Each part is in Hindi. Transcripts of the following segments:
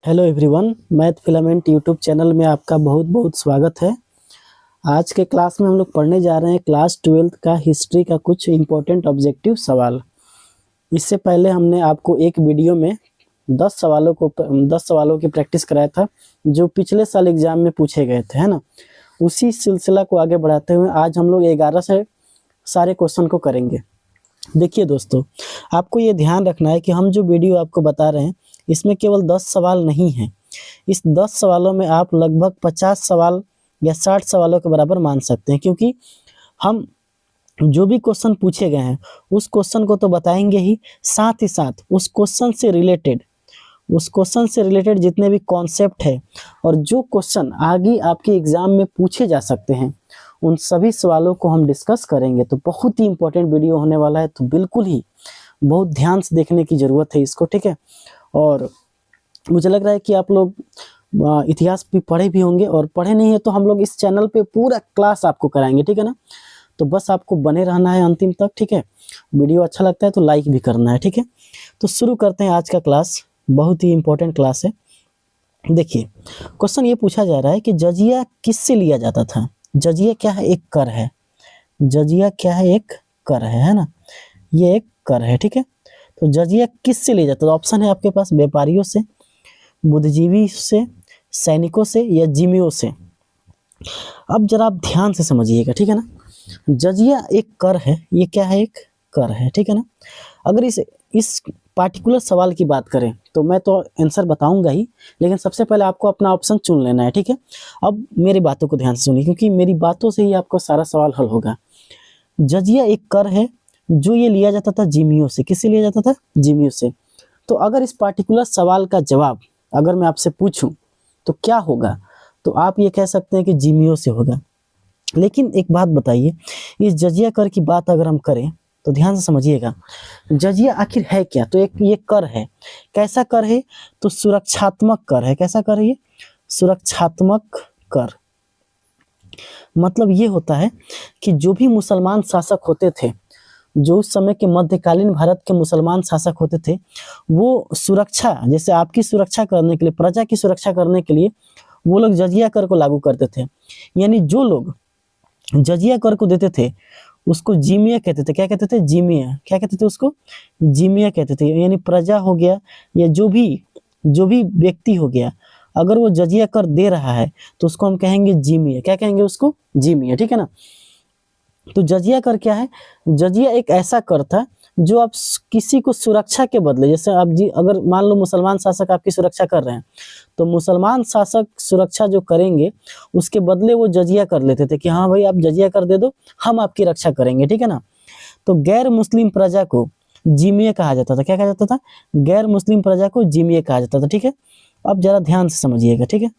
Hello everyone, math filament YouTube channel में आपका बहुत बहुत स्वागत है। आज के क्लास में हम लोग पढ़ने जा रहे हैं क्लास 12th का हिस्ट्री का कुछ इम्पोर्टेंट ऑब्जेक्टिव सवाल। इससे पहले हमने आपको एक वीडियो में 10 सवालों की प्रैक्टिस कराया था जो पिछले साल एग्जाम में पूछे गए थे, है ना। उसी सिलसिला को आगे बढ़ाते हुए आज हम लोग 11 से सारे क्वेश्चन को करेंगे। देखिए दोस्तों, आपको ये ध्यान रखना है कि हम जो वीडियो आपको बता रहे हैं इसमें केवल 10 सवाल नहीं हैं। इस 10 सवालों में आप लगभग 50 सवाल या 60 सवालों के बराबर मान सकते हैं, क्योंकि हम जो भी क्वेश्चन पूछे गए हैं उस क्वेश्चन को तो बताएंगे ही, साथ ही साथ उस क्वेश्चन से रिलेटेड जितने भी कॉन्सेप्ट है और जो क्वेश्चन आगे आपके एग्जाम में पूछे जा सकते हैं उन सभी सवालों को हम डिस्कस करेंगे। तो बहुत ही इंपॉर्टेंट वीडियो होने वाला है, तो बिल्कुल ही बहुत ध्यान से देखने की ज़रूरत है इसको, ठीक है। और मुझे लग रहा है कि आप लोग इतिहास भी पढ़े भी होंगे, और पढ़े नहीं है तो हम लोग इस चैनल पे पूरा क्लास आपको कराएंगे, ठीक है ना। तो बस आपको बने रहना है अंतिम तक, ठीक है। वीडियो अच्छा लगता है तो लाइक भी करना है, ठीक है। तो शुरू करते हैं आज का क्लास, बहुत ही इंपॉर्टेंट क्लास है। देखिए, क्वेश्चन ये पूछा जा रहा है कि जजिया किससे लिया जाता था। जजिया क्या है? एक कर है। जजिया क्या है? एक कर है ना। ये एक कर है, ठीक है। तो जजिया किससे लिया जाता है? ऑप्शन है आपके पास, व्यापारियों से, बुद्धिजीवी से, सैनिकों से या जिम्मियों से। अब जरा आप ध्यान से समझिएगा, ठीक है ना। जजिया एक कर है। ये क्या है? एक कर है, ठीक है ना। अगर इस पार्टिकुलर सवाल की बात करें तो मैं तो आंसर बताऊंगा ही, लेकिन सबसे पहले आपको अपना ऑप्शन चुन लेना है, ठीक है। अब मेरी बातों को ध्यान से सुनिए, क्योंकि मेरी बातों से ही आपका सारा सवाल हल होगा। जजिया एक कर है जो ये लिया जाता था जिम्मियों से। किससे लिया जाता था? जिम्मियों से। तो अगर इस पार्टिकुलर सवाल का जवाब अगर मैं आपसे पूछूं तो क्या होगा, तो आप ये कह सकते हैं कि जिम्मियों से होगा। लेकिन एक बात बताइए, इस जजिया कर की बात अगर हम करें तो ध्यान से समझिएगा, जजिया आखिर है क्या। तो एक ये कर है, कैसा कर है? तो सुरक्षात्मक कर है। कैसा कर है ये? सुरक्षात्मक कर। मतलब ये होता है कि जो भी मुसलमान शासक होते थे, जो उस समय के मध्यकालीन भारत के मुसलमान शासक होते थे, वो सुरक्षा, जैसे आपकी सुरक्षा करने के लिए, प्रजा की सुरक्षा करने के लिए वो लोग जजिया कर को लागू करते थे। यानी जो लोग जजिया कर को देते थे उसको जिम्मिया कहते थे। क्या कहते थे? जिम्मिया। क्या कहते थे उसको? जिम्मिया कहते थे। यानी प्रजा हो गया या जो भी व्यक्ति हो गया, अगर वो जजिया कर दे रहा है तो उसको हम कहेंगे जिम्मिया। क्या कहेंगे उसको? जिम्मिया, ठीक है ना। तो जजिया कर क्या है? जजिया एक ऐसा कर था जो आप किसी को सुरक्षा के बदले, जैसे आप जी अगर मान लो मुसलमान शासक आपकी सुरक्षा कर रहे हैं, तो मुसलमान शासक सुरक्षा जो करेंगे उसके बदले वो जजिया कर लेते थे कि हाँ भाई आप जजिया कर दे दो, हम आपकी रक्षा करेंगे, ठीक है ना। तो गैर मुस्लिम प्रजा को जिम्मिया कहा जाता था। क्या कहा जाता था? गैर मुस्लिम प्रजा को जिम्मिया कहा जाता था, ठीक है। अब जरा ध्यान से समझिएगा, ठीक है।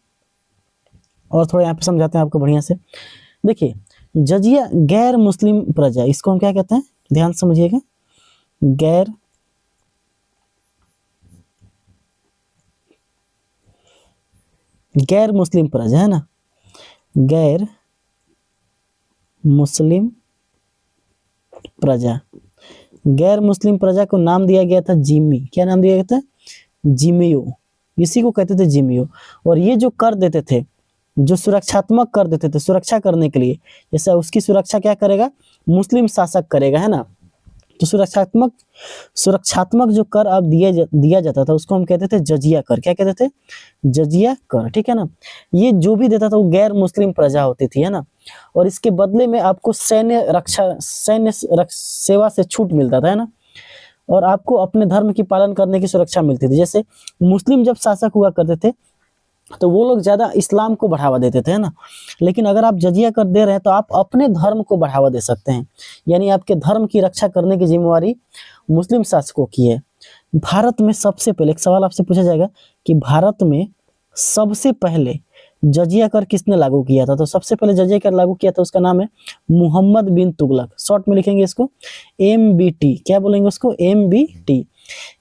और थोड़ा यहाँ पे समझाते हैं आपको बढ़िया से। देखिए, जजिया गैर मुस्लिम प्रजा, इसको हम क्या कहते हैं? ध्यान से समझिएगा, गैर मुस्लिम प्रजा, है ना। गैर मुस्लिम प्रजा, गैर मुस्लिम प्रजा को नाम दिया गया था जिम्मी। क्या नाम दिया गया था? जिम्मियो। इसी को कहते थे जिम्मियो। और ये जो कर देते थे, जो सुरक्षात्मक कर देते थे, सुरक्षा करने के लिए, जैसे उसकी सुरक्षा क्या करेगा? मुस्लिम शासक करेगा, है ना। तो सुरक्षात्मक जो कर अब दिया जाता था उसको हम कहते थे जजिया कर। क्या कहते थे? जजिया कर, ठीक है ना। ये जो भी देता था वो गैर मुस्लिम प्रजा होती थी, है ना। और इसके बदले में आपको सैन्य सेवा से छूट मिलता था, है ना। और आपको अपने धर्म की पालन करने की सुरक्षा मिलती थी। जैसे मुस्लिम जब शासक हुआ करते थे तो वो लोग ज्यादा इस्लाम को बढ़ावा देते थे, है ना। लेकिन अगर आप जजिया कर दे रहे हैं तो आप अपने धर्म को बढ़ावा दे सकते हैं, यानी आपके धर्म की रक्षा करने की जिम्मेवारी मुस्लिम शासकों की है। भारत में सबसे पहले एक सवाल आपसे पूछा जाएगा कि भारत में सबसे पहले जजिया कर किसने लागू किया था। तो सबसे पहले जजिया कर लागू किया था, उसका नाम है मोहम्मद बिन तुगलक। शॉर्ट में लिखेंगे इसको MBT। क्या बोलेंगे उसको? MBT।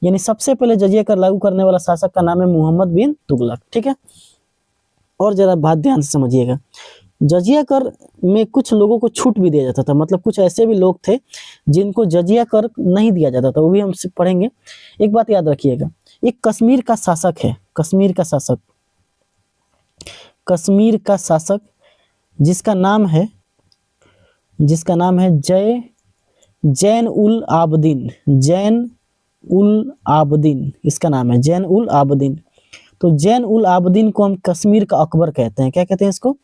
यानी सबसे पहले जजिया कर लागू करने वाला शासक का नाम है मोहम्मद बिन तुगलक, ठीक है। और जरा बात ध्यान से समझिएगा, जजिया कर में कुछ लोगों को छूट भी दिया जाता था। मतलब कुछ ऐसे भी लोग थे जिनको जजिया कर नहीं दिया जाता था, वो भी हम पढ़ेंगे। एक बात याद रखिएगा, एक कश्मीर का शासक है, कश्मीर का शासक, कश्मीर का शासक जिसका नाम है जैन उल आबदीन, जैन उल आबदीन, इसका नाम है जैन उल आबदीन। तो जैन उल आबदीन को हम कश्मीर का अकबर कहते हैं। क्या कहते हैं इसको?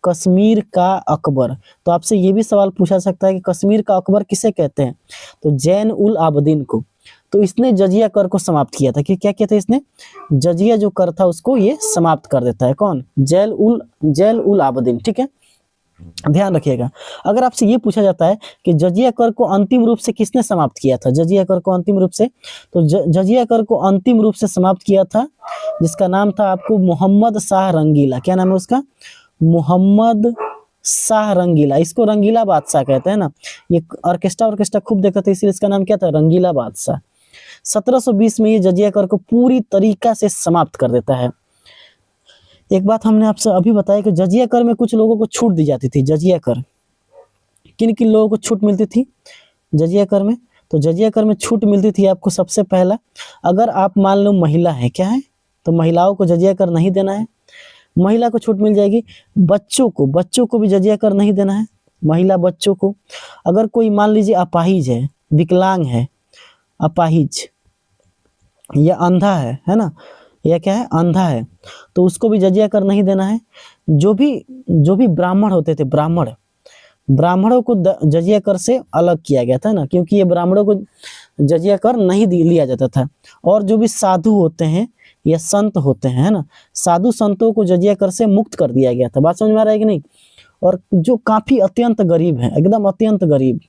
कश्मीर का अकबर। तो आपसे ये भी सवाल पूछा सकता है कि कश्मीर का अकबर किसे कहते हैं? तो जैन उल आबदीन को। तो इसने जजिया कर को समाप्त किया था। कि क्या किया था इसने? जजिया जो कर था उसको ये समाप्त कर देता है। कौन? जैन उल आबदीन। ठीक है, ध्यान रखिएगा। अगर आपसे ये पूछा जाता है कि जजिया कर को अंतिम रूप से किसने समाप्त किया था, जजिया कर को अंतिम रूप से, तो जजिया कर को अंतिम रूप से समाप्त किया था जिसका नाम था आपको मोहम्मद शाह रंगीला। क्या नाम है उसका? मोहम्मद शाह रंगीला। इसको रंगीला बादशाह कहते हैं ना। ये ऑर्केस्ट्रा खूब देखते थे, इसलिए इसका नाम क्या था? रंगीला बादशाह। 1720 में ये जजिया कर को पूरी तरीका से समाप्त कर देता है। एक बात हमने आपसे अभी बताया कि जजिया कर में कुछ लोगों को छूट दी जाती थी। जजिया कर किन किन लोगों को छूट मिलती थी जजिया कर में? तो जजिया कर में छूट मिलती थी आपको सबसे पहला, अगर आप मान लो महिला है, क्या है, तो महिलाओं को जजिया कर नहीं देना है, महिला को छूट मिल जाएगी। बच्चों को भी जजिया कर नहीं देना है, महिला बच्चों को। अगर कोई मान लीजिए अपाहिज है, विकलांग है, अपाहिज या अंधा है ना, या क्या है, अंधा है, तो उसको भी जजिया कर नहीं देना है। जो भी ब्राह्मण होते थे, ब्राह्मणों को जजिया कर से अलग किया गया था ना, क्योंकि ये ब्राह्मणों को जजिया कर नहीं लिया जाता था। और जो भी साधु होते हैं या संत होते हैं, है ना, साधु संतों को जजिया कर से मुक्त कर दिया गया था। बात समझ में आ रहा है कि नहीं? और जो काफी अत्यंत गरीब है, एकदम अत्यंत गरीब,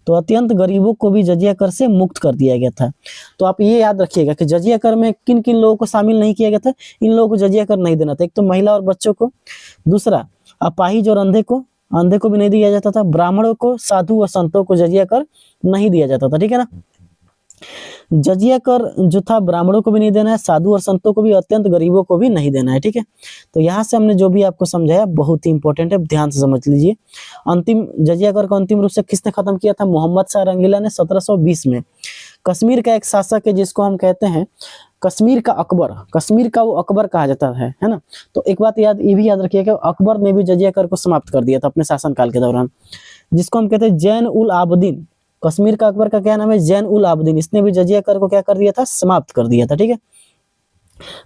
तो अत्यंत गरीबों को भी जजिया कर से मुक्त कर दिया गया था। तो आप ये याद रखिएगा कि जजिया कर में किन किन लोगों को शामिल नहीं किया गया था। इन लोगों को जजिया कर नहीं देना था। एक तो महिला और बच्चों को, दूसरा अपाहिज और अंधे को भी नहीं दिया जाता था, ब्राह्मणों को, साधु और संतों को जजिया कर नहीं दिया जाता था। ठीक है ना? जजिया कर जो था ब्राह्मणों को भी नहीं देना है, साधु और संतों को भी, अत्यंत गरीबों को भी नहीं देना है। ठीक है, तो यहाँ से हमने जो भी आपको समझाया बहुत ही इंपॉर्टेंट है, ध्यान से समझ लीजिए। जजिया कर को अंतिम रूप से किसने खत्म किया था? मोहम्मद शाह रंगीला ने 1720 में। कश्मीर का एक शासक है जिसको हम कहते हैं कश्मीर का अकबर, कश्मीर का वो अकबर कहा जाता है ना। तो एक बात ये भी याद रखिएगा, अकबर ने भी जजिया कर को समाप्त कर दिया था अपने शासनकाल के दौरान, जिसको हम कहते हैं जैन उल आबदीन। कश्मीर का अकबर का क्या नाम है? जैन उल आबदीन। इसने भी जजिया कर को क्या कर दिया था? समाप्त कर दिया था। ठीक है,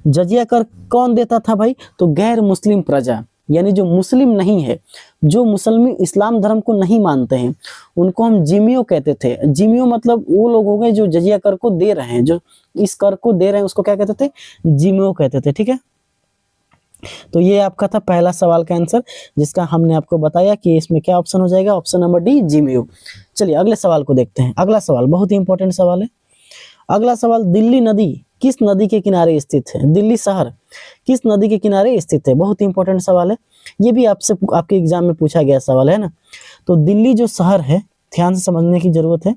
जजिया कर कौन देता था भाई? तो गैर मुस्लिम प्रजा, यानी जो मुस्लिम नहीं है, जो मुसलमान इस्लाम धर्म को नहीं मानते हैं, उनको हम जिमियो कहते थे। जिमियो मतलब वो लोग हो गए जो जजिया कर को दे रहे हैं, जो इस कर को दे रहे हैं, उसको क्या कहते थे? जिमियो कहते थे। ठीक है, तो ये आपका था पहला सवाल का आंसर, जिसका हमने आपको बताया कि इसमें क्या ऑप्शन हो जाएगा? ऑप्शन नंबर डी, जिमियो। चलिए अगले सवाल को देखते हैं। अगला सवाल बहुत ही इंपॉर्टेंट सवाल है। अगला सवाल, दिल्ली नदी किस नदी के किनारे स्थित है? दिल्ली शहर किस नदी के किनारे स्थित है? बहुत ही इंपॉर्टेंट सवाल है, ये भी आपसे आपके एग्जाम में पूछा गया सवाल है ना। तो दिल्ली जो शहर है, ध्यान से समझने की जरूरत है,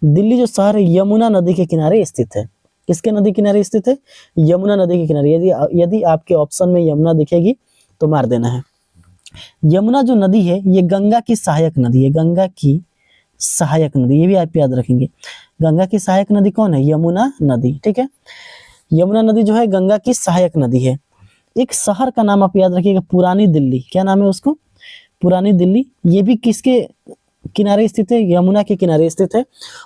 दिल्ली जो शहर है यमुना नदी के किनारे स्थित है। किसके नदी किनारे स्थित है? यमुना नदी के किनारे। यदि आपके ऑप्शन में यमुना दिखेगी तो मार देना है। यमुना जो नदी है ये गंगा की सहायक नदी है, गंगा की सहायक नदी, ये भी आप याद रखेंगे। गंगा की सहायक नदी कौन है? यमुना नदी। ठीक है, यमुना नदी जो है गंगा की सहायक नदी है। एक शहर का नाम आप याद रखिएगा, पुरानी दिल्ली। क्या नाम है उसको? पुरानी दिल्ली। ये भी किसके किनारे स्थित है? यमुना के किनारे स्थित है।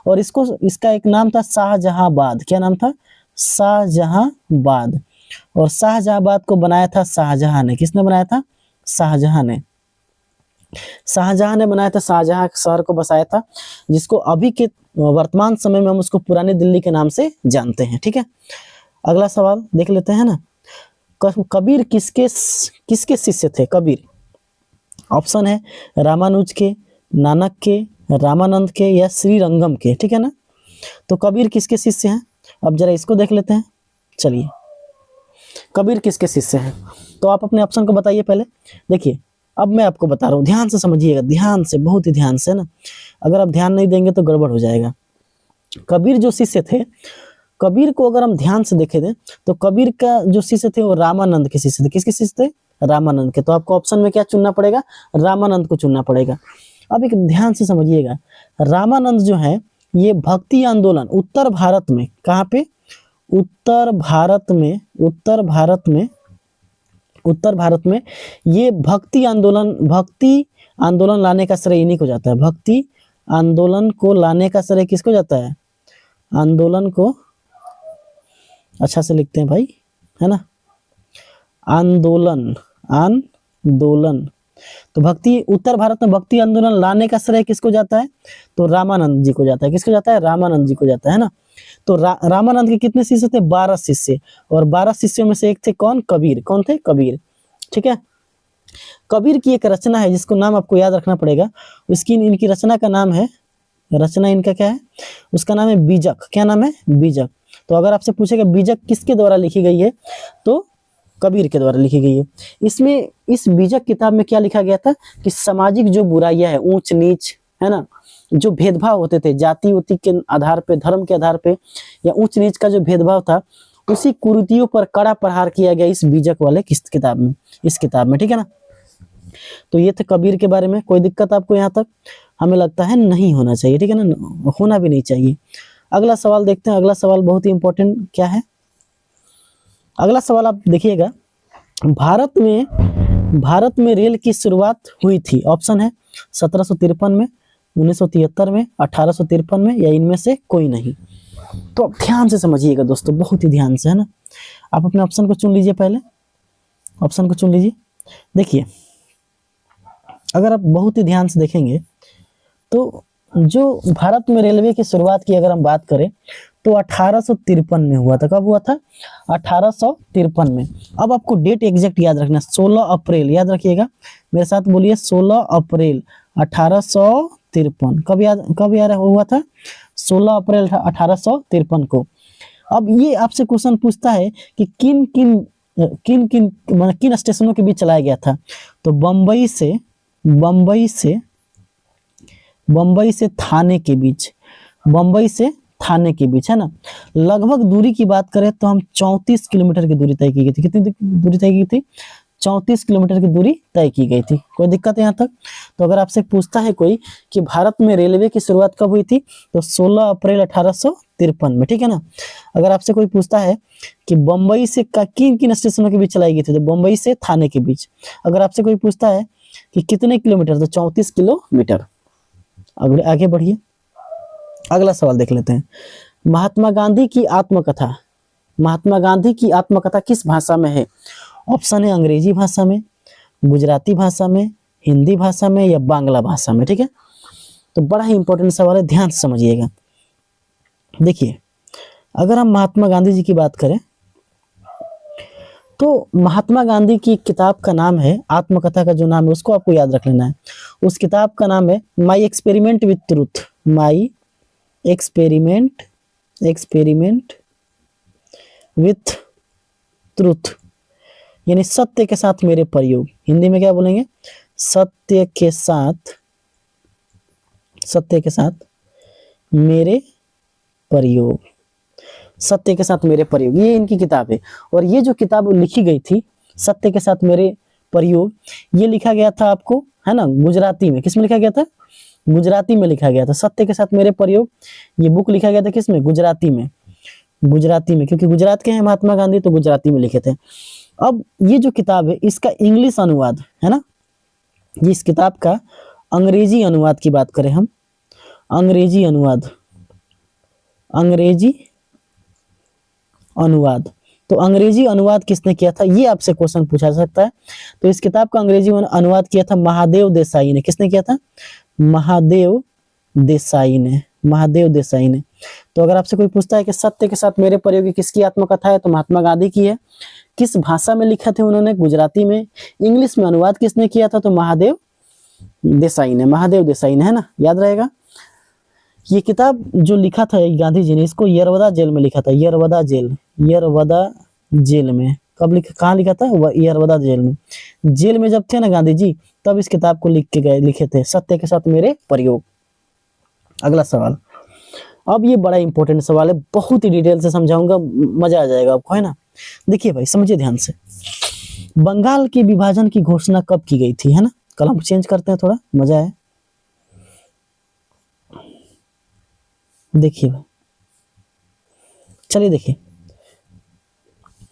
और इसका एक नाम था शाहजहांबाद। क्या नाम था? शाहजहांबाद। और शाहजहांबाद को बनाया था शाहजहां ने। किसने बनाया था? शाहजहां ने। शाहजहां ने बनाया था, शाहजहां शहर को बसाया था, जिसको अभी के वर्तमान समय में हम उसको पुरानी दिल्ली के नाम से जानते हैं। ठीक है, अगला सवाल देख लेते हैं ना। कबीर किसके शिष्य थे? कबीर, ऑप्शन है रामानुज के, नानक के, रामानंद के या श्रीरंगम के। ठीक है ना, तो कबीर किसके शिष्य हैं? अब जरा इसको देख लेते हैं। चलिए, कबीर किसके शिष्य हैं? तो आप अपने ऑप्शन को बताइए पहले। देखिए अब मैं आपको बता रहा हूँ, ध्यान से समझिएगा, ध्यान से, बहुत ही ध्यान से ना। अगर आप ध्यान नहीं देंगे तो गड़बड़ हो जाएगा। कबीर जो शिष्य थे, कबीर को अगर हम ध्यान से देखे थे तो कबीर का जो शिष्य थे वो रामानंद के शिष्य थे। किसके शिष्य थे? रामानंद के। तो आपको ऑप्शन में क्या चुनना पड़ेगा? रामानंद को चुनना पड़ेगा। अब एक ध्यान से समझिएगा, रामानंद जो है ये भक्ति आंदोलन उत्तर भारत में, कहाँ पे? उत्तर भारत में ये भक्ति आंदोलन लाने का श्रेय इन्हीं को जाता है। भक्ति आंदोलन को लाने का श्रेय किसको जाता है? आंदोलन को अच्छा से लिखते हैं भाई, है ना, आंदोलन। तो उत्तर भारत में भक्ति आंदोलन लाने का श्रेय किसको जाता है? तो रामानंद जी को जाता है। किसको जाता है? रामानंद जी को जाता है ना। तो रामानंद के कितने शिष्य थे? 12 शिष्य, और 12 शिष्यों में से एक थे कौन? कबीर। कौन थे? कबीर। ठीक है। कबीर की एक रचना है जिसको नाम आपको याद रखना पड़ेगा। इनकी रचना का नाम है, रचना इनका क्या है? उसका नाम है बीजक। क्या नाम है? बीजक। तो अगर आपसे पूछेगा बीजक किसके द्वारा लिखी गई है, तो कबीर के द्वारा लिखी गई है। इसमें इस बीजक किताब में क्या लिखा गया था कि सामाजिक जो बुराइयां है, ऊंच नीच, है ना, जो भेदभाव होते थे जाति उति के आधार पे, धर्म के आधार पे, या ऊंच नीच का जो भेदभाव था, उसी कुरीतियों पर कड़ा प्रहार किया गया इस बीजक वाले किताब में, इस किताब में। ठीक है ना। तो ये थे कबीर के बारे में। कोई दिक्कत आपको यहाँ तक? हमें लगता है नहीं होना चाहिए। ठीक है ना, होना भी नहीं चाहिए। अगला सवाल देखते हैं। अगला सवाल बहुत ही इंपॉर्टेंट क्या है? अगला सवाल आप देखिएगा। भारत में रेल की शुरुआत हुई थी। ऑप्शन है 1753 में, 1973 में, 1853 में, या इनमें से कोई नहीं। तो आप ध्यान से समझिएगा दोस्तों, बहुत ही ध्यान से, है ना। आप अपने ऑप्शन को चुन लीजिए। पहले ऑप्शन को चुन लीजिए। देखिए, अगर आप बहुत ही ध्यान से देखेंगे तो जो भारत में रेलवे की शुरुआत की अगर हम बात करें तो 1853 में हुआ था। कब हुआ था? 1853 में। अब आपको डेट एग्जैक्ट याद रखना, 16 अप्रैल। याद रखिएगा, मेरे साथ बोलिए, 16 अप्रैल 1853। कब याद हुआ था? 16 अप्रैल 1853 को। अब ये आपसे क्वेश्चन पूछता है कि किन स्टेशनों के बीच चलाया गया था। तो बम्बई से थाने के बीच, है ना। लगभग दूरी की बात करें तो हम 34 किलोमीटर की दूरी तय की गई थी। कितनी दूरी तय की थी? 34 किलोमीटर की दूरी तय की गई थी। कोई दिक्कत है यहाँ तक? तो अगर आपसे पूछता है कोई कि भारत में रेलवे की शुरुआत कब हुई थी, तो 16 अप्रैल 1853 में। ठीक है ना। अगर आपसे कोई पूछता है कि बम्बई से किन स्टेशनों के बीच चलाई गई थी, तो बम्बई से थाने के बीच। अगर आपसे कोई पूछता है कि कितने किलोमीटर, तो 34 किलोमीटर। आगे बढ़िए, अगला सवाल देख लेते हैं। महात्मा गांधी की आत्मकथा किस भाषा में है? ऑप्शन है अंग्रेजी भाषा में, गुजराती भाषा में, हिंदी भाषा में, या बांग्ला भाषा में। ठीक है। तो बड़ा ही इंपॉर्टेंट सवाल है, ध्यान से समझिएगा। देखिए, अगर हम महात्मा गांधी जी की बात करें तो महात्मा गांधी की किताब का नाम है, आत्मकथा का जो नाम है उसको आपको याद रख लेना है। उस किताब का नाम है my experiment with truth. My experiment with truth, यानी सत्य के साथ मेरे प्रयोग। हिंदी में क्या बोलेंगे? सत्य के साथ मेरे प्रयोग। सत्य के साथ मेरे प्रयोग, ये इनकी किताब है। और ये जो किताब लिखी गई थी, सत्य के साथ मेरे प्रयोग, ये लिखा गया था आपको, है ना, गुजराती में। किसमें लिखा गया था? गुजराती में लिखा गया था। सत्य के साथ मेरे प्रयोग, ये बुक लिखा गया था किसमें? गुजराती में। क्योंकि गुजरात के हैं महात्मा गांधी, तो गुजराती में लिखे थे। अब ये जो किताब है इसका इंग्लिश अनुवाद, है ना, ये इस किताब का अंग्रेजी अनुवाद की बात करें हम, अंग्रेजी अनुवाद, तो अंग्रेजी अनुवाद किसने किया था, ये आपसे क्वेश्चन पूछा जा सकता है। तो इस किताब का अंग्रेजी अनुवाद किया था महादेव देसाई ने। किसने किया था? महादेव देसाई ने। तो अगर आपसे कोई पूछता है कि सत्य के साथ मेरे प्रयोग किसकी आत्मकथा है, तो महात्मा गांधी की है। किस भाषा में लिखा थे उन्होंने? गुजराती में। इंग्लिश में अनुवाद किसने किया था? तो महादेव देसाई ने, है ना, याद रहेगा। ये किताब जो लिखा था गांधी जी ने, इसको यरवदा जेल में लिखा था। यरवदा जेल में। कब लिखा? कहाँ लिखा था? यरवदा जेल में जब थे ना गांधी जी, तब इस किताब को लिखे थे, सत्य के साथ मेरे प्रयोग। अगला सवाल, अब ये बड़ा इंपॉर्टेंट सवाल है, बहुत ही डिटेल से समझाऊंगा, मजा आ जाएगा आपको, है ना। देखिए भाई, समझिए ध्यान से। बंगाल के विभाजन की घोषणा कब की गई थी, है ना। कलम चेंज करते हैं, थोड़ा मजा है। देखिए, चलिए देखिए,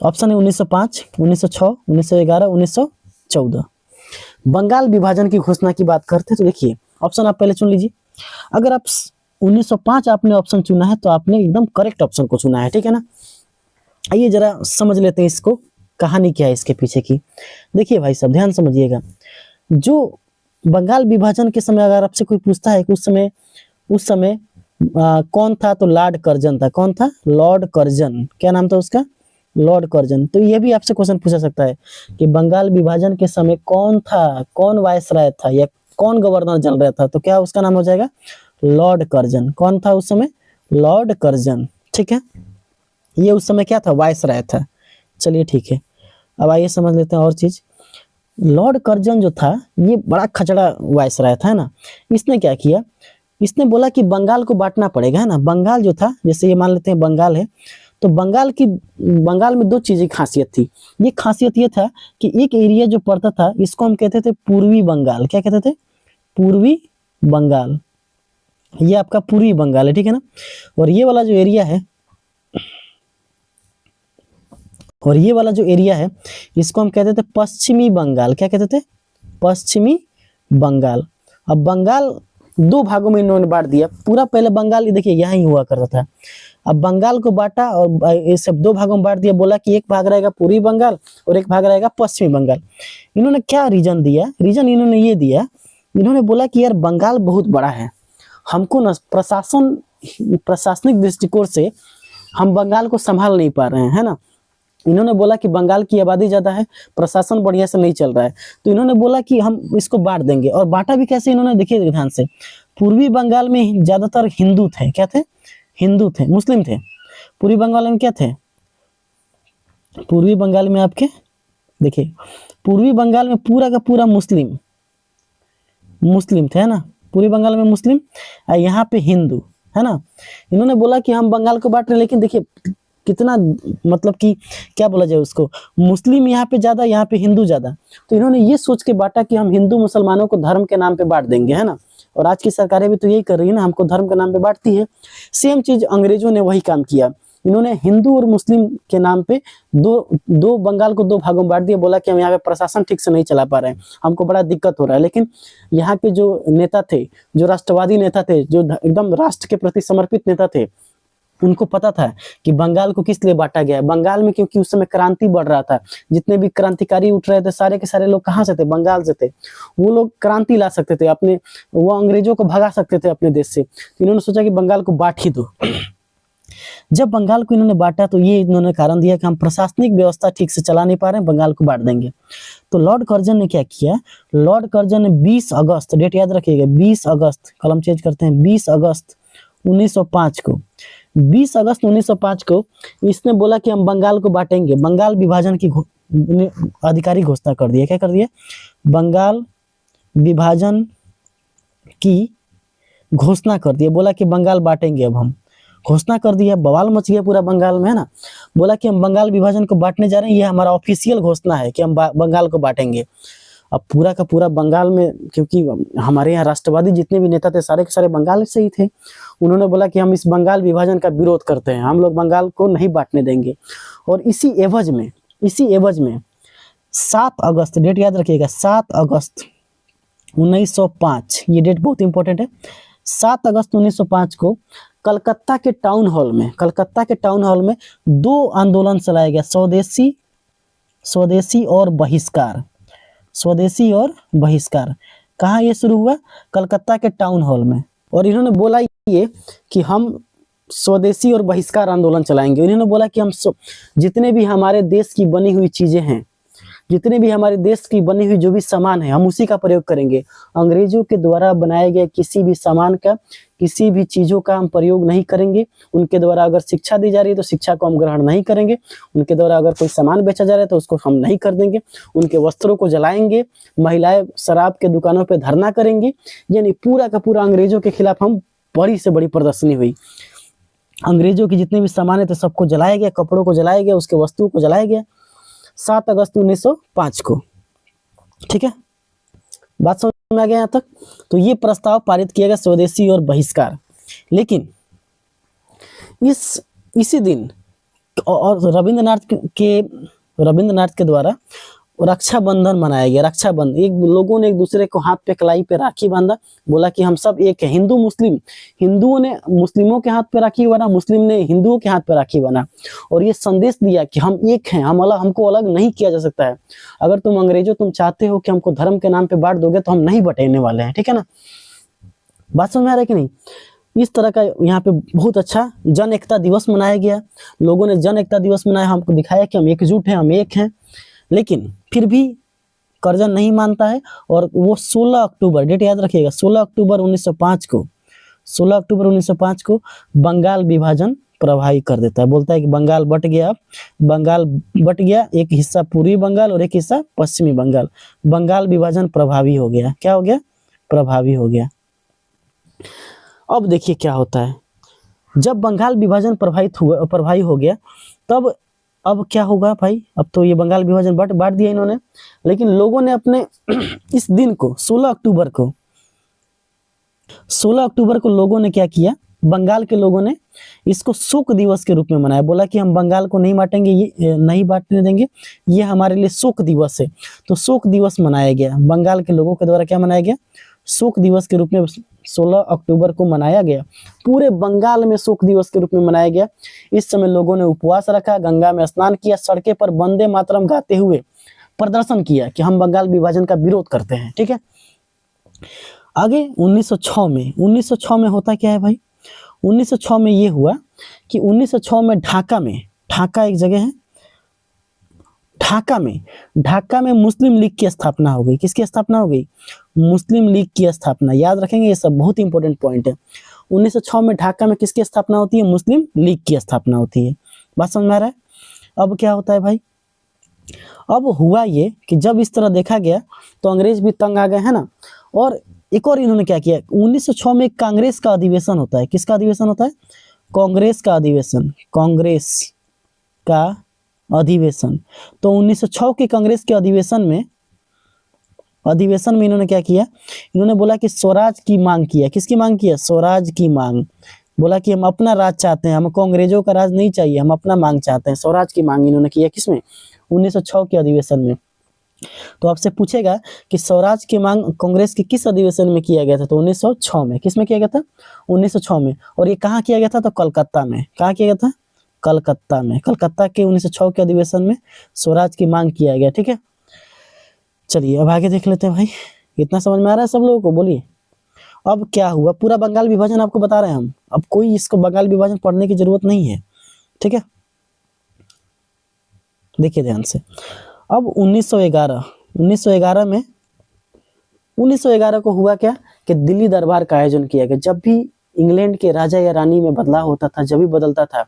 ऑप्शन है 1905, 1906, 1911, 1914। बंगाल विभाजन की घोषणा की बात करते हैं तो देखिए ऑप्शन आप पहले चुन लीजिए। अगर आप 1905 आपने ऑप्शन चुना है तो आपने एकदम करेक्ट ऑप्शन को चुना है, ठीक है ना। आइए जरा समझ लेते हैं इसको, कहानी क्या है इसके पीछे की। देखिए भाई साहब ध्यान समझिएगा, जो बंगाल विभाजन के समय अगर आपसे कोई पूछता है कि उस समय कौन था, तो लॉर्ड कर्जन था। कौन था? Lord Curzon. क्या नाम था उसका? Lord Curzon. तो ये भी आपसे क्वेश्चन पूछा सकता है कि बंगाल विभाजन के समय कौन था, कौन वायसराय था या कौन गवर्नर जनरल था, तो क्या उसका नाम हो जाएगा? Lord Curzon. कौन था उस समय? लॉर्ड कर्जन, ठीक है। ये उस समय क्या था? वायसराय था। चलिए ठीक है, अब आइए समझ लेते हैं और चीज। लॉर्ड कर्जन जो था ये बड़ा खचड़ा वायसराय था, है ना। इसने क्या किया, इसने बोला कि बंगाल को बांटना पड़ेगा, है ना। बंगाल जो था, जैसे ये मान लेते हैं बंगाल है, तो बंगाल में दो चीजें खासियत थी। ये खासियत ये था कि एक एरिया जो पड़ता था इसको हम कहते थे पूर्वी बंगाल। क्या कहते थे? पूर्वी बंगाल। ये आपका पूर्वी बंगाल है, ठीक है ना। और ये वाला जो एरिया है, और ये वाला जो एरिया है इसको हम कहते थे पश्चिमी बंगाल। क्या कहते थे? पश्चिमी बंगाल। अब बंगाल दो भागों में इन्होंने बांट दिया। पूरा पहले बंगाल देखिए यहाँ ही हुआ करता था, अब बंगाल को बांटा और ये सब दो भागों में बांट दिया। बोला कि एक भाग रहेगा पूर्वी बंगाल और एक भाग रहेगा पश्चिमी बंगाल। इन्होंने क्या रीजन दिया? रीजन इन्होंने ये दिया, इन्होंने बोला कि यार बंगाल बहुत बड़ा है, हमको न प्रशासनिक दृष्टिकोण से हम बंगाल को संभाल नहीं पा रहे हैं, है ना। इन्होंने बोला कि बंगाल की आबादी ज्यादा है, प्रशासन बढ़िया से नहीं चल रहा है, तो इन्होंने बोला कि हम इसको बांट देंगे। और बांटा भी कैसे इन्होंने, देखिए ध्यान से। पूर्वी बंगाल में ज्यादातर हिंदू थे। क्या थे? हिंदू थे, मुस्लिम थे। पूर्वी बंगाल में क्या थे? पूर्वी बंगाल में आपके देखिए, पूर्वी बंगाल में पूरा का पूरा मुस्लिम थे, है ना। पूर्वी बंगाल में मुस्लिम, यहाँ पे हिंदू, है ना। इन्होंने बोला कि हम बंगाल को बांट रहे हैं, लेकिन देखिए कितना मतलब कि क्या बोला जाए उसको, मुस्लिम यहाँ पे ज्यादा, यहाँ पे हिंदू ज्यादा। तो इन्होंने ये सोच के बांटा कि हम हिंदू मुसलमानों को धर्म के नाम पे बांट देंगे, है ना। और आज की सरकारें भी तो यही कर रही है ना, हमको धर्म के नाम पे बांटती है। सेम चीज अंग्रेजों ने वही काम किया। इन्होंने हिंदू और मुस्लिम के नाम पे दो बंगाल को दो भागों में बांट दिया। बोला कि हम यहाँ पे प्रशासन ठीक से नहीं चला पा रहे हैं, हमको बड़ा दिक्कत हो रहा है। लेकिन यहाँ के जो नेता थे, जो राष्ट्रवादी नेता थे, जो एकदम राष्ट्र के प्रति समर्पित नेता थे, उनको पता था कि बंगाल को किस लिए बांटा गया है। बंगाल में क्योंकि उस समय क्रांति बढ़ रहा था, जितने भी क्रांतिकारी उठ रहे थे सारे के सारे लोग कहाँ से थे? बंगाल से थे। वो लोग क्रांति ला सकते थे अपने, वो अंग्रेजों को भगा सकते थे अपने देश से। तो इन्होंने सोचा कि बंगाल को बांट ही दो। जब बंगाल को इन्होंने बांटा तो ये इन्होंने कारण दिया कि हम प्रशासनिक व्यवस्था ठीक से चला नहीं पा रहे हैं, बंगाल को बांट देंगे। तो लॉर्ड कर्जन ने क्या किया? लॉर्ड कर्जन ने 20 अगस्त, डेट याद रखिएगा, 20 अगस्त, कलम चेंज करते हैं, 20 अगस्त 1905 को, 20 अगस्त 1905 को इसने बोला कि हम बंगाल को बांटेंगे। बंगाल विभाजन की आधिकारिक घोषणा कर दिया। क्या कर दिया? बंगाल विभाजन की घोषणा कर दिया। बोला कि बंगाल बांटेंगे, अब हम घोषणा कर दिया। बवाल मच गया पूरा बंगाल में, है ना। बोला कि हम बंगाल विभाजन को बांटने जा रहे हैं, ये हमारा ऑफिशियल घोषणा है कि हम बंगाल को बांटेंगे। अब पूरा का पूरा बंगाल में, क्योंकि हमारे यहाँ राष्ट्रवादी जितने भी नेता थे सारे के सारे बंगाल से ही थे, उन्होंने बोला कि हम इस बंगाल विभाजन का विरोध करते हैं, हम लोग बंगाल को नहीं बांटने देंगे। और इसी एवज में 7 अगस्त, डेट याद रखिएगा, 7 अगस्त 1905, ये डेट बहुत इंपॉर्टेंट है। 7 अगस्त 1905 को कलकत्ता के टाउन हॉल में 2 आंदोलन चलाया गया, स्वदेशी और बहिष्कार। स्वदेशी और बहिष्कार कहाँ ये शुरू हुआ? कलकत्ता के टाउन हॉल में। और इन्होंने बोला ये कि हम स्वदेशी और बहिष्कार आंदोलन चलाएंगे। इन्होंने बोला कि हम जितने भी हमारे देश की बनी हुई चीजें हैं, जितने भी हमारे देश की बनी हुई जो भी सामान है, हम उसी का प्रयोग करेंगे। अंग्रेजों के द्वारा बनाए गए किसी भी सामान का, किसी भी चीजों का हम प्रयोग नहीं करेंगे। उनके द्वारा अगर शिक्षा दी जा रही है तो शिक्षा को हम ग्रहण नहीं करेंगे। उनके द्वारा अगर कोई सामान बेचा जा रहा है तो उसको हम नहीं खरीदेंगे। उनके वस्त्रों को जलाएंगे, महिलाएं शराब के दुकानों पर धरना करेंगी। यानी पूरा का पूरा अंग्रेजों के खिलाफ हम बड़ी से बड़ी प्रदर्शनी हुई। अंग्रेजों की जितने भी सामान थे सबको जलाया गया, कपड़ों को जलाया गया, उसके वस्तुओं को जलाया गया 7 अगस्त 1905 को। ठीक है, बात समझ में आ गया यहाँ तक। तो ये प्रस्ताव पारित किया गया, स्वदेशी और बहिष्कार। लेकिन इसी दिन और रविंद्रनाथ के द्वारा रक्षाबंधन मनाया गया। रक्षाबंधन, एक लोगों ने एक दूसरे को हाथ पे कलाई पे राखी बांधा, बोला कि हम सब एक है। हिंदू मुस्लिम, हिंदुओं ने मुस्लिमों के हाथ पे राखी बांधा, मुस्लिम ने हिंदुओं के हाथ पे राखी बांधा, और ये संदेश दिया कि हम एक हैं, हमको अलग नहीं किया जा सकता है। अगर तुम अंग्रेजों, तुम चाहते हो कि हमको धर्म के नाम पे बांट दोगे तो हम नहीं बटेने वाले हैं, ठीक है ना। बात समझ में आ रहा है कि नहीं। इस तरह का यहाँ पे बहुत अच्छा जन एकता दिवस मनाया गया। लोगों ने जन एकता दिवस मनाया, हमको दिखाया कि हम एकजुट हैं, हम एक हैं। लेकिन फिर भी कर्जन नहीं मानता है, और वो 16 अक्टूबर, डेट याद रखिएगा, 16 अक्टूबर 1905 को 16 अक्टूबर 1905 को बंगाल विभाजन प्रभावी कर देता है। बोलता है कि बंगाल बट गया, अब बंगाल बट गया, एक हिस्सा पूर्वी बंगाल और एक हिस्सा पश्चिमी बंगाल। बंगाल विभाजन प्रभावी हो गया। क्या हो गया? प्रभावी हो गया। अब देखिए क्या होता है, जब बंगाल विभाजन प्रभावी हो गया, तब अब क्या होगा भाई, अब तो ये बंगाल विभाजन बांट दिया इन्होंने। लेकिन लोगों ने अपने इस दिन को 16 अक्टूबर को लोगों ने क्या किया, बंगाल के लोगों ने इसको शोक दिवस के रूप में मनाया। बोला कि हम बंगाल को नहीं बांटेंगे, ये नहीं बांटने देंगे, ये हमारे लिए शोक दिवस है। तो शोक दिवस मनाया गया, बंगाल के लोगों के द्वारा क्या मनाया गया, शोक दिवस के रूप में 16 अक्टूबर को मनाया गया। पूरे बंगाल में शोक दिवस के रूप में मनाया गया। इस समय लोगों ने उपवास रखा, गंगा में स्नान किया, सड़कें पर वंदे मातरम गाते हुए प्रदर्शन किया कि हम बंगाल विभाजन का विरोध करते हैं, ठीक है। आगे 1906 में होता क्या है भाई, 1906 में ये हुआ कि 1906 में ढाका एक जगह है, ढाका में मुस्लिम लीग की स्थापना हो गई। किसकी स्थापना हो गई? मुस्लिम लीग की स्थापना। याद रखेंगे, ये सब बहुत इंपॉर्टेंट पॉइंट है। 1906 में ढाका में किसकी स्थापना होती है? मुस्लिम लीग की स्थापना होती है। बात समझ में आ रहा है। अब क्या होता है भाई, अब हुआ ये कि जब इस तरह देखा गया तो अंग्रेज भी तंग आ गए, है ना। और एक और इन्होंने क्या किया, 1906 में कांग्रेस का अधिवेशन होता है। किसका अधिवेशन होता है? कांग्रेस का अधिवेशन, कांग्रेस का अधिवेशन। तो 1906 के कांग्रेस के अधिवेशन में इन्होंने क्या किया, इन्होंने बोला कि स्वराज की मांग किया। किसकी मांग किया? स्वराज की मांग। बोला कि हम अपना राज चाहते हैं, हमको अंग्रेजों का राज नहीं चाहिए, हम अपना मांग चाहते हैं। स्वराज की मांग इन्होंने किया। किसमें? 1906 के अधिवेशन में। तो आपसे पूछेगा कि स्वराज की मांग कांग्रेस के किस अधिवेशन में किया गया था? तो 1906 में। किस में किया गया था? 1906 में। और ये कहाँ किया गया था? तो कलकत्ता में। कहाँ किया गया था? कलकत्ता में। कलकत्ता के 1906 के अधिवेशन में स्वराज की मांग किया गया, ठीक है। चलिए अब आगे देख लेते हैं भाई। इतना समझ में आ रहा है सब लोगों को? बोलिए अब क्या हुआ। पूरा बंगाल विभाजन आपको बता रहे हैं हम, अब कोई इसको बंगाल विभाजन पढ़ने की जरूरत नहीं है, ठीक है। देखिए ध्यान से। अब 1911 को हुआ क्या कि दिल्ली दरबार का आयोजन किया गया। जब भी इंग्लैंड के राजा या रानी में बदलाव होता था, जब भी बदलता था,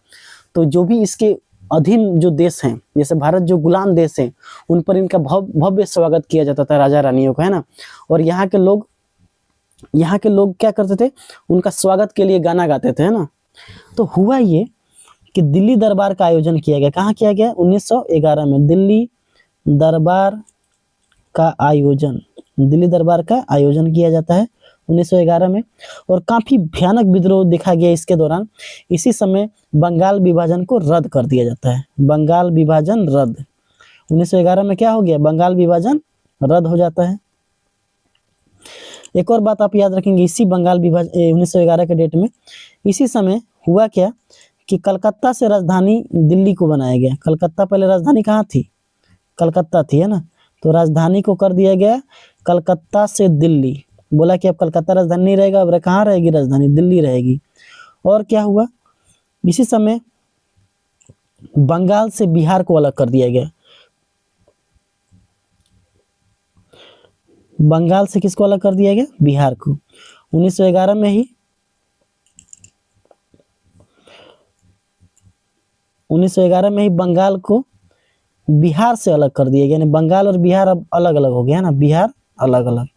तो जो भी इसके अधीन जो देश हैं, जैसे भारत जो गुलाम देश हैं, उन पर इनका भव्य स्वागत किया जाता था राजा रानियों का, है ना। और यहाँ के लोग क्या करते थे, उनका स्वागत के लिए गाना गाते थे, है ना। तो हुआ ये कि दिल्ली दरबार का आयोजन किया गया। कहाँ किया गया? 1911 में दिल्ली दरबार का आयोजन किया जाता है 1911 में। और काफी भयानक विद्रोह देखा गया इसके दौरान। इसी समय बंगाल विभाजन को रद्द कर दिया जाता है। बंगाल विभाजन रद्द 1911 में क्या हो गया? बंगाल विभाजन रद्द हो जाता है। एक और बात आप याद रखेंगे, इसी बंगाल विभाजन 1911 के डेट में इसी समय हुआ क्या कि कलकत्ता से राजधानी दिल्ली को बनाया गया। कलकत्ता पहले राजधानी कहाँ थी? कलकत्ता थी, है ना। तो राजधानी को कर दिया गया कलकत्ता से दिल्ली। बोला कि अब कलकत्ता राजधानी नहीं रहेगा, अब कहाँ रहेगी राजधानी? दिल्ली रहेगी। और क्या हुआ, इसी समय बंगाल से बिहार को अलग कर दिया गया। बंगाल से किसको अलग कर दिया गया? बिहार को। 1911 में ही 1911 में ही बंगाल को बिहार से अलग कर दिया गया। यानी बंगाल और बिहार अब अलग अलग हो गया ना, बिहार अलग अलग।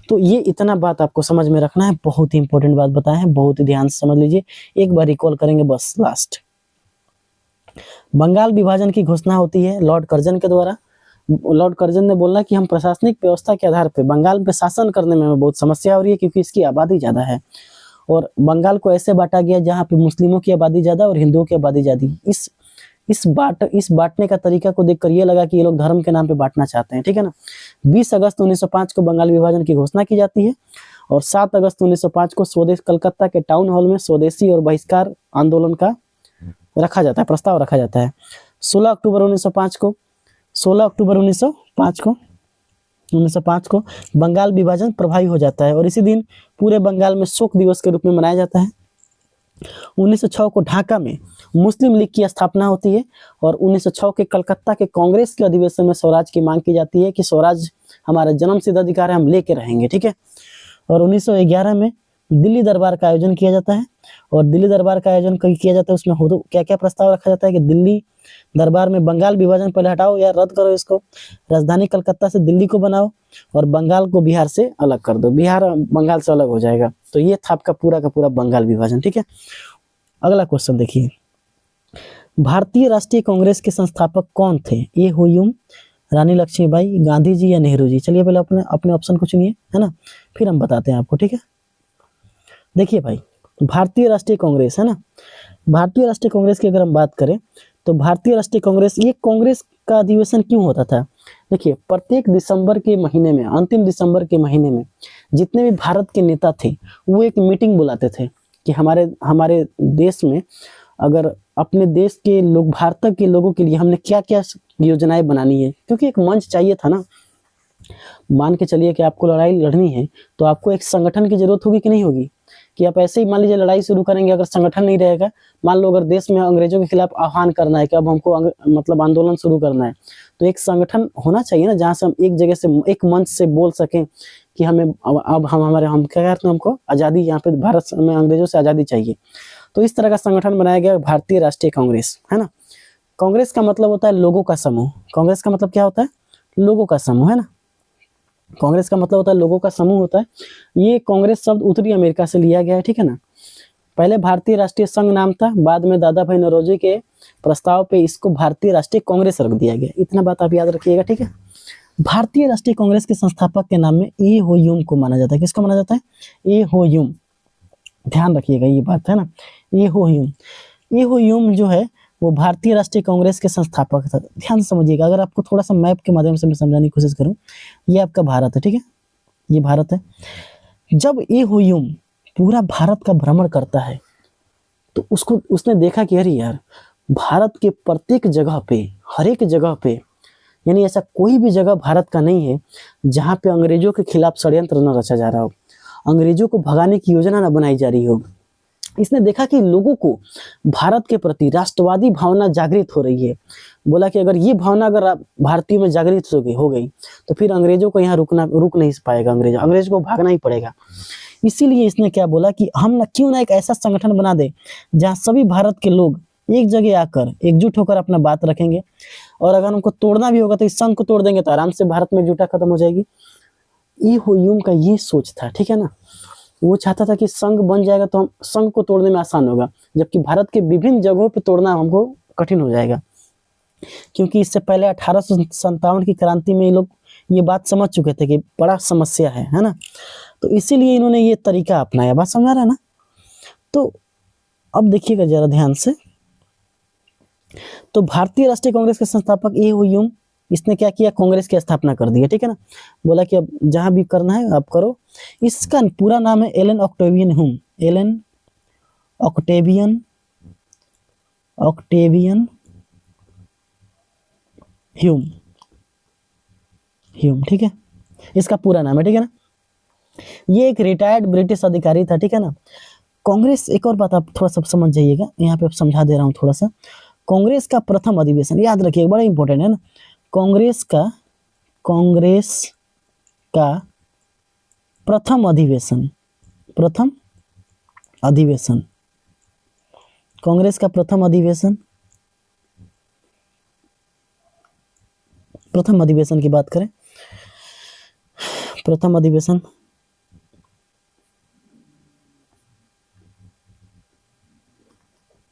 तो ये इतना बात आपको समझ में रखना है, बहुत ही इंपॉर्टेंट बात बताए हैं, बहुत ही ध्यान से समझ लीजिए। एक बार रिकॉल करेंगे बस लास्ट। बंगाल विभाजन की घोषणा होती है लॉर्ड कर्जन के द्वारा। लॉर्ड कर्जन ने बोला कि हम प्रशासनिक व्यवस्था के आधार पर बंगाल पे शासन करने में हमें बहुत समस्या हो रही है, क्योंकि इसकी आबादी ज़्यादा है। और बंगाल को ऐसे बांटा गया जहाँ पे मुस्लिमों की आबादी ज़्यादा और हिंदुओं की आबादी ज़्यादा। इस बांटने का तरीका को देखकर ये लगा कि ये लोग धर्म के नाम पे बांटना चाहते हैं, ठीक है ना। 20 अगस्त 1905 को बंगाल विभाजन की घोषणा की जाती है और 7 अगस्त 1905 को स्वदेश कलकत्ता के टाउन हॉल में स्वदेशी और बहिष्कार आंदोलन का प्रस्ताव रखा जाता है। 16 अक्टूबर 1905 को बंगाल विभाजन प्रभावी हो जाता है और इसी दिन पूरे बंगाल में शोक दिवस के रूप में मनाया जाता है। 1906 को ढाका में मुस्लिम लीग की स्थापना होती है और 1906 के कलकत्ता के कांग्रेस के अधिवेशन में स्वराज की मांग की जाती है कि स्वराज हमारा जन्मसिद्ध अधिकार है, हम लेके रहेंगे, ठीक है। और 1911 में दिल्ली दरबार का आयोजन किया जाता है और दिल्ली दरबार का आयोजन किया जाता है उसमें क्या क्या प्रस्ताव रखा जाता है कि दिल्ली दरबार में बंगाल विभाजन पहले हटाओ या रद्द करो इसको, राजधानी कलकत्ता से दिल्ली को बनाओ और बंगाल को बिहार से अलग कर दो, बिहार बंगाल से अलग हो जाएगा। तो ये था आपका पूरा का पूरा बंगाल विभाजन, ठीक है। अगला क्वेश्चन देखिए, भारतीय राष्ट्रीय कांग्रेस के संस्थापक कौन थे? ए हुयूम, रानी लक्ष्मीबाई, गांधी जी या नेहरू जी? चलिए पहले अपने ऑप्शन को चुनिए, है ना, फिर हम बताते हैं आपको, ठीक है। देखिए भाई, भारतीय राष्ट्रीय कांग्रेस है ना, भारतीय राष्ट्रीय कांग्रेस की अगर हम बात करें तो भारतीय राष्ट्रीय कांग्रेस, ये कांग्रेस का अधिवेशन क्यों होता था? देखिए, प्रत्येक दिसंबर के महीने में, अंतिम दिसंबर के महीने में जितने भी भारत के नेता थे वो एक मीटिंग बुलाते थे कि हमारे देश में अगर अपने देश के लोग, भारत के लोगों के लिए हमने क्या क्या योजनाएं बनानी है, क्योंकि एक मंच चाहिए था ना। मान के चलिए कि आपको लड़ाई लड़नी है तो आपको एक संगठन की जरूरत होगी कि नहीं होगी, कि आप ऐसे ही मान लीजिए लड़ाई शुरू करेंगे, अगर संगठन नहीं रहेगा, मान लो अगर देश में अंग्रेजों के खिलाफ आह्वान करना है कि अब हमको मतलब आंदोलन शुरू करना है, तो एक संगठन होना चाहिए ना, जहाँ से हम एक जगह से, एक मंच से बोल सकें कि हमें अब हम क्या कहते हैं, हमको आज़ादी, यहाँ पे भारत में अंग्रेजों से आज़ादी चाहिए। तो इस तरह का संगठन बनाया गया भारतीय राष्ट्रीय कांग्रेस, है ना। कांग्रेस का मतलब होता है लोगों का समूह। कांग्रेस का मतलब क्या होता है? लोगों का समूह, है ना। कांग्रेस का मतलब होता है लोगों का समूह होता है। ये कांग्रेस शब्द उत्तरी अमेरिका से लिया गया है, ठीक है ना। पहले भारतीय राष्ट्रीय संघ नाम था, बाद में दादा भाई नौरोजी के प्रस्ताव पे इसको भारतीय राष्ट्रीय कांग्रेस रख दिया गया। इतना बात आप याद रखिएगा, ठीक है। भारतीय राष्ट्रीय कांग्रेस के संस्थापक के नाम में ए हुयूम को माना जाता है। किसको माना जाता है? ए हुयूम, ध्यान रखिएगा ये बात, है ना। ए हुयूम जो है वो भारतीय राष्ट्रीय कांग्रेस के संस्थापक था। ध्यान से समझिएगा, अगर आपको थोड़ा सा मैप के माध्यम से मैं समझाने की कोशिश करूं, ये आपका भारत है, ठीक है, ये भारत है। जब ए हुयूम पूरा भारत का भ्रमण करता है तो उसने देखा कि अरे यार, भारत के प्रत्येक जगह पे, हर एक जगह पे, यानी ऐसा कोई भी जगह भारत का नहीं है जहाँ पे अंग्रेजों के खिलाफ षड्यंत्र न रचा जा रहा हो, अंग्रेजों को भगाने की योजना न बनाई जा रही हो। इसने देखा कि लोगों को भारत के प्रति राष्ट्रवादी भावना जागृत हो रही है। बोला कि अगर ये भावना अगर भारतीयों में जागृत हो गई तो फिर अंग्रेजों को यहाँ रुक नहीं पाएगा, अंग्रेज को भागना ही पड़ेगा। इसीलिए इसने क्या बोला कि हम क्यों ना एक ऐसा संगठन बना दे जहाँ सभी भारत के लोग एक जगह आकर एकजुट होकर अपना बात रखेंगे, और अगर हमको तोड़ना भी होगा तो इस संघ को तोड़ देंगे तो आराम से भारत में एकजुटता खत्म हो जाएगी। ये हुयूम का ये सोच था, ठीक है ना। वो चाहता था कि संघ बन जाएगा तो हम संघ को तोड़ने में आसान होगा, जबकि भारत के विभिन्न जगहों पे तोड़ना हमको कठिन हो जाएगा, क्योंकि इससे पहले 1857 की क्रांति में ये लोग ये बात समझ चुके थे कि बड़ा समस्या है ना। तो इसीलिए इन्होंने ये तरीका अपनाया। बात समझ रहा है ना। तो अब देखिएगा जरा ध्यान से, तो भारतीय राष्ट्रीय कांग्रेस के संस्थापक ए हुयूम, इसने क्या किया? कांग्रेस की स्थापना कर दी है, ठीक है ना। बोला कि अब जहां भी करना है आप करो। इसका पूरा नाम है Allan Octavian Hume, Allan Octavian Hume, ठीक है, इसका पूरा नाम है, ठीक है ना। ये एक रिटायर्ड ब्रिटिश अधिकारी था, ठीक है ना। कांग्रेस, एक और बात आप थोड़ा सा समझ जाइएगा, यहाँ पे समझा दे रहा हूँ थोड़ा सा। कांग्रेस का प्रथम अधिवेशन याद रखिए, बड़ा इंपॉर्टेंट है ना। कांग्रेस का प्रथम अधिवेशन, कांग्रेस का प्रथम अधिवेशन की बात करें, प्रथम अधिवेशन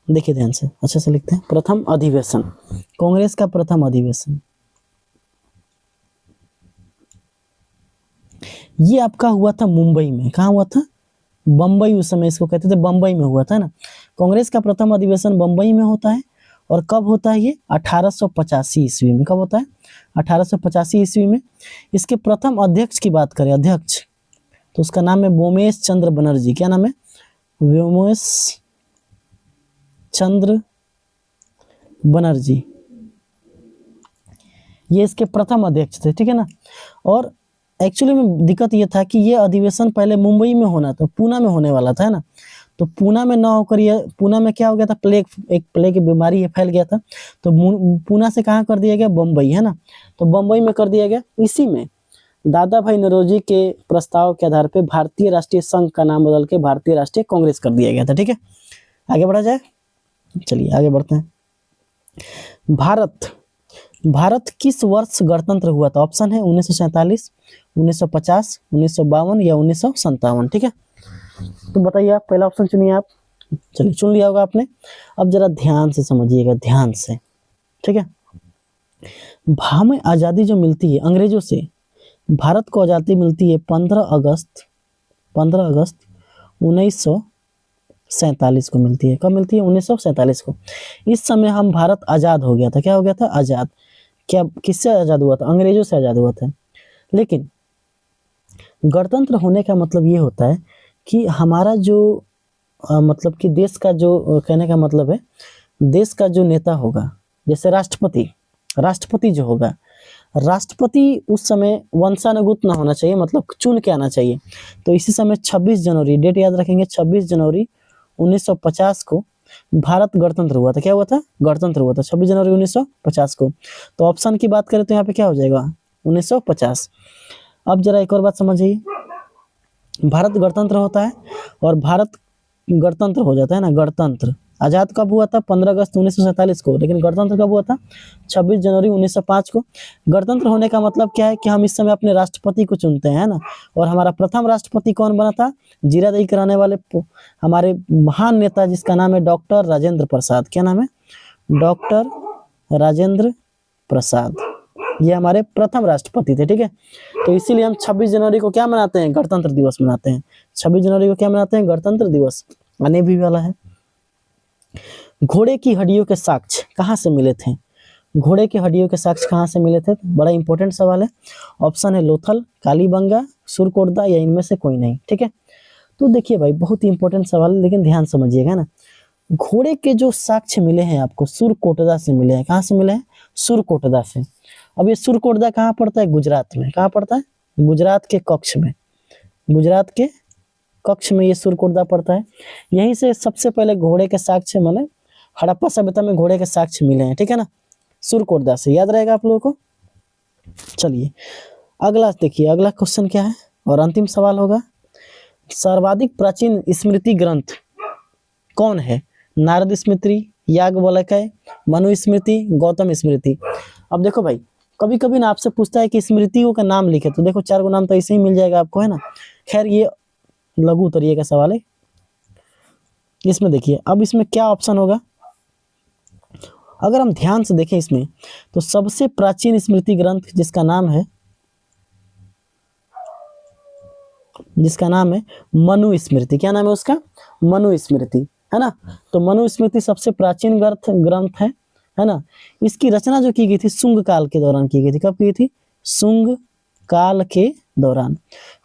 देखिए ध्यान से, अच्छे से लिखते हैं। प्रथम अधिवेशन, कांग्रेस का प्रथम अधिवेशन ये आपका हुआ था मुंबई में। कहाँ हुआ था? बंबई, उस समय इसको कहते थे बंबई में हुआ था ना। कांग्रेस का प्रथम अधिवेशन बंबई में होता है और कब होता है ये? 1885 ईस्वी में। कब होता है? 1885 ईस्वी में। इसके प्रथम अध्यक्ष की बात करें, अध्यक्ष, तो उसका नाम है व्योमेश चंद्र बनर्जी। क्या नाम है? व्योमेश चंद्र बनर्जी, ये इसके प्रथम अध्यक्ष थे, ठीक है ना। और एक्चुअली में दिक्कत ये था कि ये अधिवेशन पहले मुंबई में होना था, पूना में होने वाला था, है ना। तो पूना में ना होकर ये, पूना में क्या हो गया था, प्लेग, एक प्लेग की बीमारी है, फैल गया था। तो पूना से कहाँ कर दिया गया? बम्बई, है ना। तो बम्बई में कर दिया गया। इसी में दादा भाई नौरोजी के प्रस्ताव के आधार पे भारतीय राष्ट्रीय संघ का नाम बदल के भारतीय राष्ट्रीय कांग्रेस कर दिया गया था, ठीक है। आगे बढ़ा जाए, चलिए आगे बढ़ते हैं। भारत किस वर्ष गणतंत्र हुआ था? ऑप्शन है 1947, 1950, 1952 या 1957, ठीक है। तो बताइए आप, पहला ऑप्शन चुनिए आप। चलिए चुन लिया होगा आपने। अब जरा ध्यान से समझिएगा, ध्यान से, ठीक है। हमें आज़ादी जो मिलती है अंग्रेजों से, भारत को आज़ादी मिलती है 15 अगस्त 1947 को मिलती है। कब मिलती है? 1947 को। इस समय हम भारत आज़ाद हो गया था। क्या हो गया था? आज़ाद। क्या, किससे आज़ाद हुआ था? अंग्रेजों से आज़ाद हुआ था। लेकिन गणतंत्र होने का मतलब ये होता है कि हमारा जो मतलब कि देश का जो कहने का मतलब है, देश का जो नेता होगा, जैसे राष्ट्रपति जो होगा, राष्ट्रपति उस समय वंशानुगत ना होना चाहिए, मतलब चुन के आना चाहिए। तो इसी समय 26 जनवरी, डेट याद रखेंगे, 26 जनवरी 1950 को भारत गणतंत्र हुआ था। क्या हुआ था? गणतंत्र हुआ था 26 जनवरी 1950 को। तो ऑप्शन की बात करें तो यहाँ पे क्या हो जाएगा? 1950। अब जरा एक और बात समझिए, भारत गणतंत्र होता है और भारत गणतंत्र हो जाता है ना, गणतंत्र आज़ाद कब हुआ था? 15 अगस्त 1947 को। लेकिन गणतंत्र कब हुआ था? 26 जनवरी 1905 को। गणतंत्र होने का मतलब क्या है कि हम इस समय अपने राष्ट्रपति को चुनते हैं ना। और हमारा प्रथम राष्ट्रपति कौन बना था? जीरादेई कराने वाले हमारे महान नेता, जिसका नाम है डॉक्टर राजेंद्र प्रसाद। क्या नाम है? डॉक्टर राजेंद्र प्रसाद। ये हमारे प्रथम राष्ट्रपति थे, ठीक है। तो इसीलिए हम 26 जनवरी को क्या मनाते हैं? गणतंत्र दिवस मनाते हैं। 26 जनवरी को क्या मनाते हैं? गणतंत्र दिवस आने भी वाला है। घोड़े की हड्डियों के साक्ष्य कहाँ से मिले थे? घोड़े की हड्डियों के साक्ष्य कहाँ से मिले थे? बड़ा इंपॉर्टेंट सवाल है। ऑप्शन है लोथल, कालीबंगा, सुरकोटदा या इनमें से कोई नहीं, ठीक है। तो देखिए भाई, बहुत इंपॉर्टेंट सवाल है, लेकिन ध्यान समझिएगा ना। घोड़े के जो साक्ष्य मिले हैं आपको, सुरकोटदा से मिले हैं। कहाँ से मिले हैं? सुरकोटदा से। अब ये सुरकोटदा कहाँ पड़ता है? गुजरात में। कहाँ पड़ता है? गुजरात के कच्छ में। गुजरात के कच्छ में ये सुरकोटदा पड़ता है। यहीं से सबसे पहले घोड़े के साक्ष्य, माने हड़प्पा सभ्यता में घोड़े के साक्ष्य मिले हैं, ठीक है ना, सुरकोटदा से। याद रहेगा आप लोगों को। चलिए अगला देखिए, अगला क्वेश्चन क्या है और अंतिम सवाल होगा। सर्वाधिक प्राचीन स्मृति ग्रंथ कौन है? नारद स्मृति, याज्ञवल्क्य, मनु स्मृति, गौतम स्मृति। अब देखो भाई, कभी कभी ना आपसे पूछता है कि स्मृतियों का नाम लिखे, तो देखो 4 नाम तो ऐसे ही मिल जाएगा आपको, है ना। खैर ये लघु उत्तरीय का सवाल है। इसमें देखिए, अब इसमें क्या ऑप्शन होगा? अगर हम ध्यान से देखें इसमें, तो सबसे प्राचीन स्मृति ग्रंथ जिसका नाम है मनु स्मृति। क्या नाम है उसका? मनु स्मृति, है ना। तो मनु स्मृति सबसे प्राचीन ग्रंथ है ना। इसकी रचना जो की गई थी शुंग काल के दौरान की गई थी। कब की थी? शुंग काल के दौरान।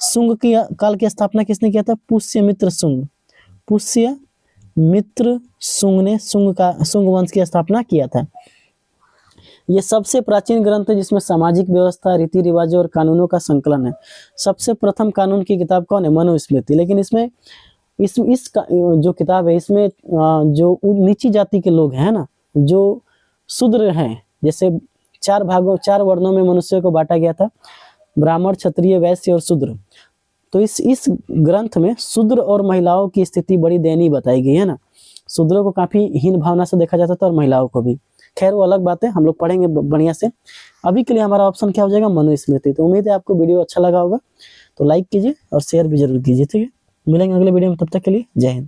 शुंग काल की स्थापना किसने किया था? पुष्यमित्र शुंग। पुष्यमित्र शुंग ने शुंग वंश की स्थापना किया था। ये सबसे प्राचीन ग्रंथ है जिसमें सामाजिक व्यवस्था, रीति रिवाजों और कानूनों का संकलन है। सबसे प्रथम कानून की किताब कौन है? मनुस्मृति। लेकिन इसमें इस जो किताब है, इसमें जो नीची जाति के लोग हैं ना, जो शूद्र हैं, जैसे 4 वर्णों में मनुष्य को बांटा गया था, ब्राह्मण, क्षत्रिय, वैश्य और शूद्र। तो इस ग्रंथ में शूद्र और महिलाओं की स्थिति बड़ी दयनीय बताई गई है ना। शूद्रों को काफी हीन भावना से देखा जाता था और महिलाओं को भी। खैर वो अलग बात है, हम लोग पढ़ेंगे बढ़िया से। अभी के लिए हमारा ऑप्शन क्या हो जाएगा? मनुस्मृति। तो उम्मीद है आपको वीडियो अच्छा लगा होगा, तो लाइक कीजिए और शेयर भी जरूर कीजिए, ठीक है। मिलेंगे अगले वीडियो में, तब तक के लिए जय हिंद।